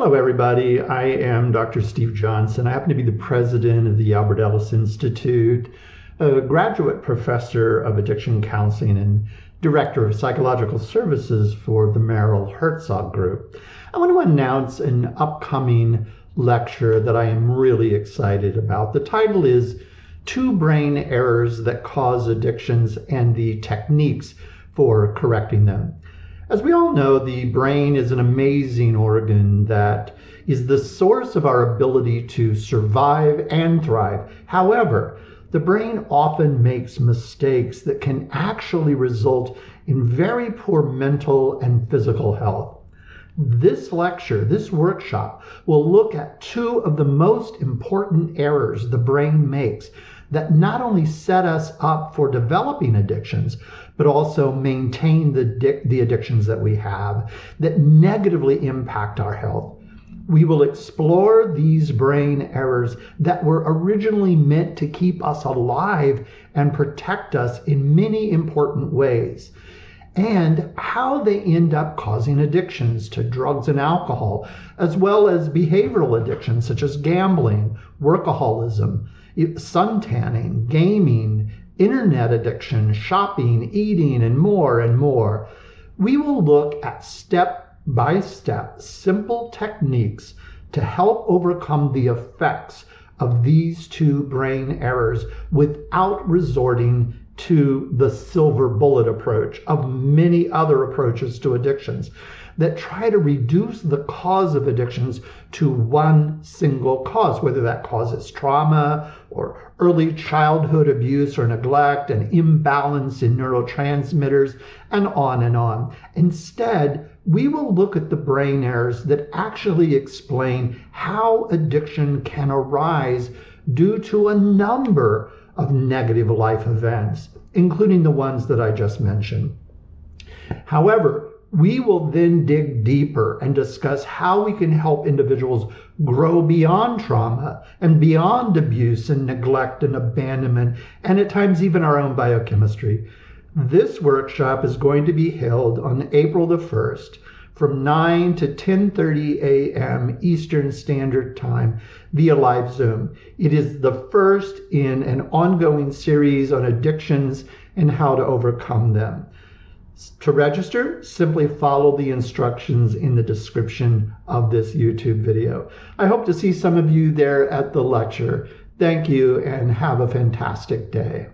Hello, everybody. I am Dr. Steve Johnson. I happen to be the president of the Albert Ellis Institute, a graduate professor of addiction counseling, and director of psychological services for the Merrill Herzog Group. I want to announce an upcoming lecture that I am really excited about. The title is Two Brain Errors That Cause Addictions and the Techniques for Correcting Them. As we all know, the brain is an amazing organ that is the source of our ability to survive and thrive. However, the brain often makes mistakes that can actually result in very poor mental and physical health. This lecture, this workshop, will look at two of the most important errors the brain makes that not only set us up for developing addictions, but also maintain the addictions that we have that negatively impact our health. We will explore these brain errors that were originally meant to keep us alive and protect us in many important ways, and how they end up causing addictions to drugs and alcohol, as well as behavioral addictions such as gambling, workaholism, suntanning, gaming, internet addiction, shopping, eating, and more and more. We will look at step-by-step simple techniques to help overcome the effects of these two brain errors without resorting to the silver bullet approach of many other approaches to addictions that try to reduce the cause of addictions to one single cause, whether that cause is trauma or early childhood abuse or neglect, an imbalance in neurotransmitters, and on and on. Instead, we will look at the brain errors that actually explain how addiction can arise due to a number of negative life events, including the ones that I just mentioned. However, we will then dig deeper and discuss how we can help individuals grow beyond trauma and beyond abuse and neglect and abandonment, and at times even our own biochemistry. This workshop is going to be held on April the 1st from 9 to 10:30 a.m. Eastern Standard Time via live Zoom. It is the first in an ongoing series on addictions and how to overcome them. To register, simply follow the instructions in the description of this YouTube video. I hope to see some of you there at the lecture. Thank you and have a fantastic day.